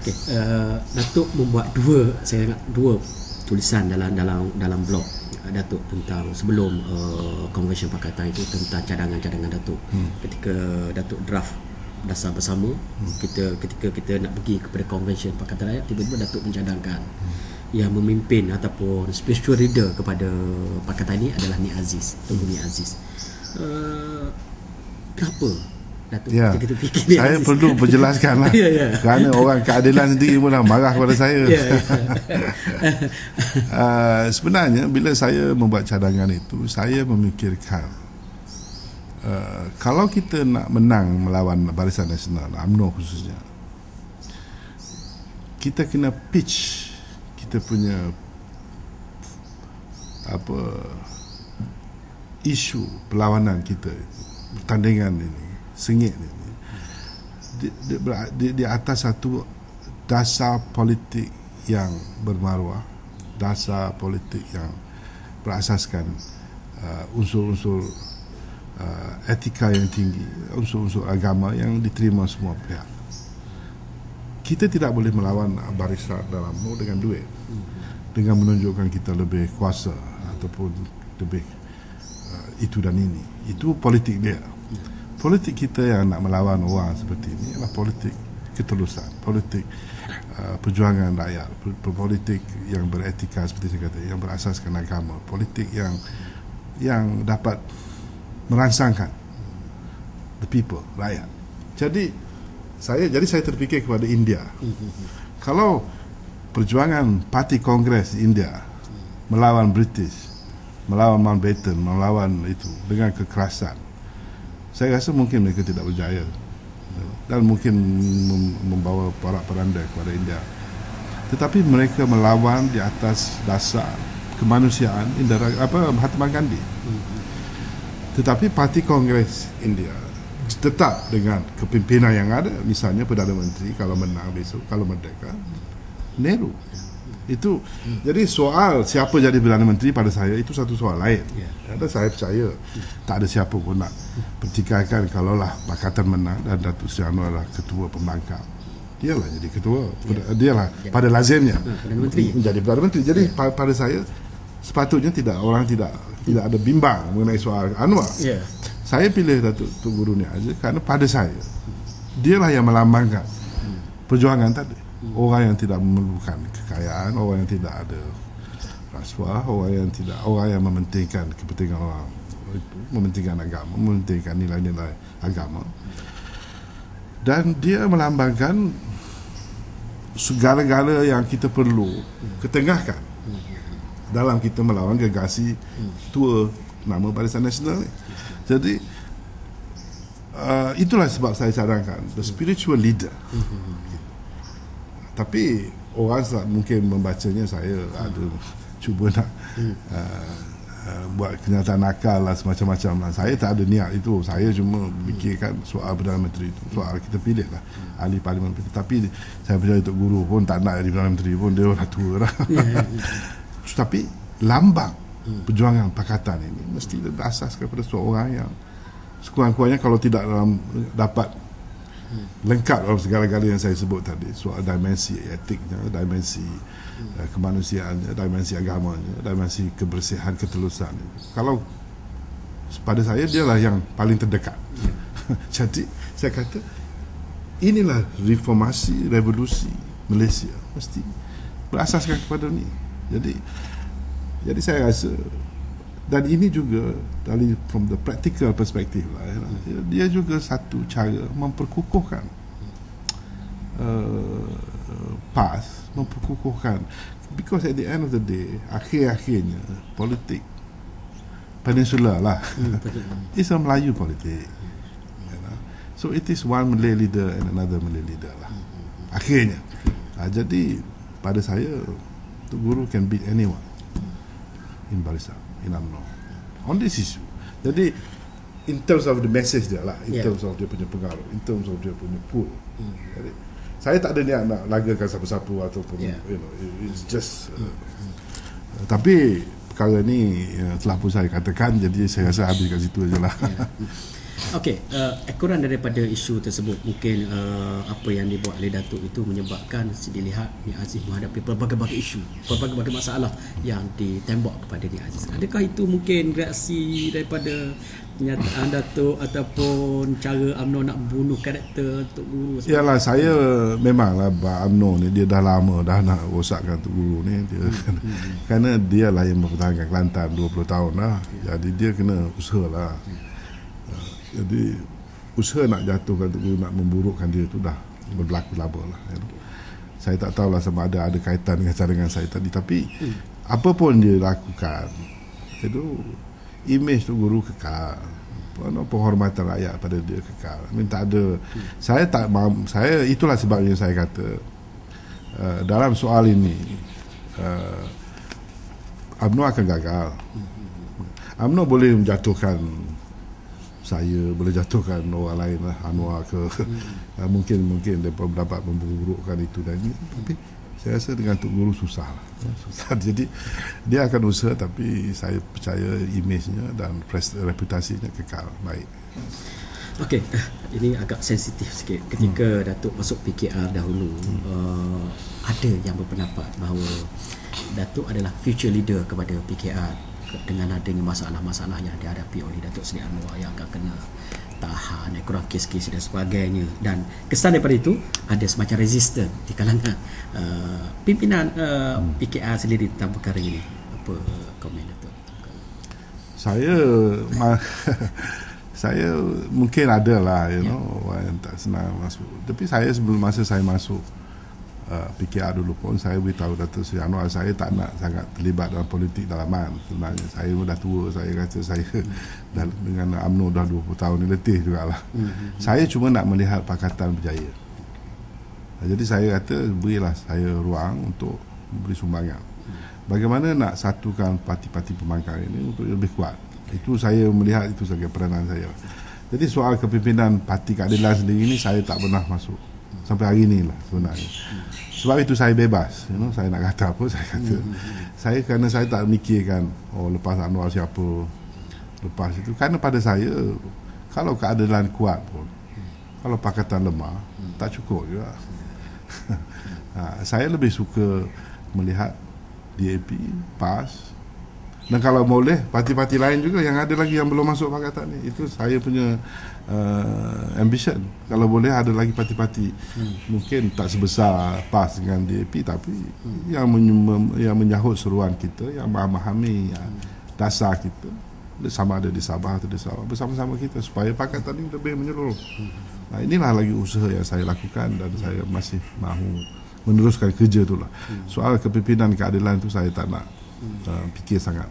Okay. Datuk membuat dua tulisan dalam blog Datuk tentang sebelum Convention Pakatan itu, tentang cadangan-cadangan Datuk. Ketika Datuk draft dasar bersama, ketika kita nak pergi kepada Convention Pakatan Rakyat, tiba-tiba Datuk mencadangkan yang memimpin ataupun spiritual leader kepada pakatan ini adalah Nik Aziz, Tunku Nik Aziz. Kenapa Datuk kita fikir saya Aziz? perlu berjelaskan lah. Kerana orang keadilan sendiri pun dah marah kepada saya. Sebenarnya bila saya membuat cadangan itu, saya memikirkan kalau kita nak menang melawan Barisan Nasional, UMNO khususnya, kita kena pitch kita punya isu perlawanan kita, pertandingan ini, sengit ini di atas satu dasar politik yang bermaruah, dasar politik yang berasaskan unsur-unsur etika yang tinggi, unsur-unsur agama yang diterima semua pihak. Kita tidak boleh melawan barisan dalam UMNO dengan duit, dengan menunjukkan kita lebih kuasa ataupun lebih itu dan ini. Itu politik dia. Politik kita yang nak melawan orang seperti ini adalah politik ketulusan, politik perjuangan rakyat, politik yang beretika seperti saya kata, yang berasaskan agama, politik yang dapat merangsangkan the people, rakyat. Jadi saya terfikir kepada India. Kalau perjuangan Parti Kongres India melawan British, melawan Mountbatten, melawan itu dengan kekerasan, saya rasa mungkin mereka tidak berjaya dan mungkin membawa porak-poranda kepada India. Tetapi mereka melawan di atas dasar kemanusiaan, Mahatma Gandhi. Tetapi Parti Kongres India tetap dengan kepimpinan yang ada, misalnya Perdana Menteri kalau menang besok, kalau merdeka, Nehru. Itu jadi soal siapa jadi Perdana Menteri pada saya itu satu soal lain. Dan saya percaya tak ada siapa pun nak pertikaikan kalaulah Pakatan menang dan Datuk Seri Anwar adalah ketua pembangkang. Dialah jadi ketua, dialah pada lazimnya menjadi Perdana Menteri. Jadi pada saya sepatutnya orang tidak ada bimbang mengenai soal Anwar. Saya pilih Datuk Tunku Nik Aziz kerana pada saya dialah yang melambangkan perjuangan tadi. Orang yang tidak memerlukan kekayaan, orang yang tidak ada rasuah, orang yang mementingkan kepentingan orang, mementingkan agama, mementingkan nilai-nilai agama. Dan dia melambangkan segala-gala yang kita perlu ketengahkan dalam kita melawan gergasi tua nama Barisan Nasional ni. Jadi itulah sebab saya cadangkan the spiritual leader. Tapi orang mungkin membacanya saya ada cuba nak buat kenyataan nakal lah, semacam-macam lah. Saya tak ada niat itu. Saya cuma fikirkan soal Perdana Menteri itu, soal kita pilih lah ahli parlimen. Tapi saya percaya Tok Guru pun tak nak jadi Perdana Menteri pun, dia dah tua lah. Tapi lambang perjuangan pakatan ini mesti berasaskan kepada seorang yang sekurang-kurangnya kalau tidak dapat lengkap dalam segala-gala yang saya sebut tadi, soal dimensi etiknya, dimensi kemanusiaannya, dimensi agamanya, dimensi kebersihan, ketulusan. Kalau pada saya dialah yang paling terdekat. Jadi saya kata inilah reformasi, revolusi Malaysia mesti berasaskan kepada ni. Jadi saya rasa, dan ini juga dari from the practical perspective lah, dia juga satu cara memperkukuhkan PAS, memperkukuhkan, because at the end of the day, akhir-akhirnya politik Peninsula lah it's a Melayu politik, so it is one Malay leader and another Malay leader lah akhirnya. Jadi pada saya Tok Guru can beat anyone in Barisan, in UMNO on this issue. Jadi in terms of the message dia lah, in terms of dia punya pengaruh, in terms of dia punya pull. Jadi saya tak ada niat nak lagakan siapa-siapa ataupun you know, it's just tapi perkara ni telah pun saya katakan, jadi saya rasa habis kat situ je lah. Okey, ekoran daripada isu tersebut, mungkin apa yang dibuat oleh Datuk itu menyebabkan dilihat Nik Aziz menghadapi pelbagai-bagai isu, pelbagai-bagai masalah yang ditembak kepada Nik Aziz. Adakah itu mungkin reaksi daripada kenyataan Datuk ataupun cara UMNO nak bunuh karakter Tok Guru? Yalah, saya memanglah UMNO ni dia dah lama dah nak rosakkan Tok Guru ni dia kerana dia lah yang mempertahankan Kelantan 20 tahun lah. Jadi dia kena usahalah. Jadi usaha nak jatuhkan Tok Guru, nak memburukkan dia tu dah berlaku lama lah. Saya tak tahulah sama ada kaitan dengan cadangan saya tadi, tapi apa pun dia lakukan itu imej Tok Guru kekal, penghormatan rakyat pada dia kekal. Tak ada, saya itulah sebabnya saya kata dalam soal ini UMNO akan gagal. UMNO boleh menjatuhkan saya, boleh jatuhkan orang lain lah, Anwar ke mungkin mereka dapat memburukkan itu dan ini, tapi saya rasa dengan Tok Guru susah lah. Jadi dia akan usaha, tapi saya percaya imejnya dan reputasinya kekal baik. Okey, ini agak sensitif sikit. Ketika Datuk masuk PKR dahulu, ada yang berpendapat bahawa Datuk adalah future leader kepada PKR dengan adanya masalah-masalah yang dihadapi oleh Datuk Seri Anwar yang akan kena tahan, ekoran kes-kes dan sebagainya, dan kesan daripada itu ada semacam resisten di kalangan pimpinan PKR sendiri tentang perkara ini. Apa komen Datuk? Saya mungkin ada lah, orang yang tak senang masuk, tapi saya sebelum masa saya masuk PKR dulu pun saya beritahu Datuk Seri Anwar saya tak nak sangat terlibat dalam politik dalaman. Sebenarnya saya dah tua, saya kata saya dengan UMNO dah 20 tahun ni letih jugalah. Saya cuma nak melihat Pakatan berjaya. Jadi saya kata berilah saya ruang untuk beri sumbangan. Bagaimana nak satukan parti-parti pembangkang ini untuk lebih kuat. Itu saya melihat itu sebagai peranan saya. Jadi soal kepimpinan Parti Keadilan sendiri ini saya tak pernah masuk sampai hari ini lah sebenarnya. Sebab itu saya bebas, saya nak kata apa saya kata. Saya kerana saya tak mikirkan lepas Anwar siapa, lepas itu, kerana pada saya kalau keadilan kuat pun, kalau Pakatan lemah tak cukup juga. Saya lebih suka melihat DAP, PAS, dan kalau boleh parti-parti lain juga yang ada lagi yang belum masuk pakatan ni. Itu saya punya ambition. Kalau boleh ada lagi parti-parti mungkin tak sebesar PAS dengan DAP, tapi yang menyahut seruan kita, yang memahami dasar kita, sama ada di Sabah atau di Sarawak, bersama-sama kita supaya pakatan ini lebih menyeluruh. Inilah lagi usaha yang saya lakukan dan saya masih mahu meneruskan kerja itulah. Soal kepimpinan keadilan itu saya tak nak fikir sangat.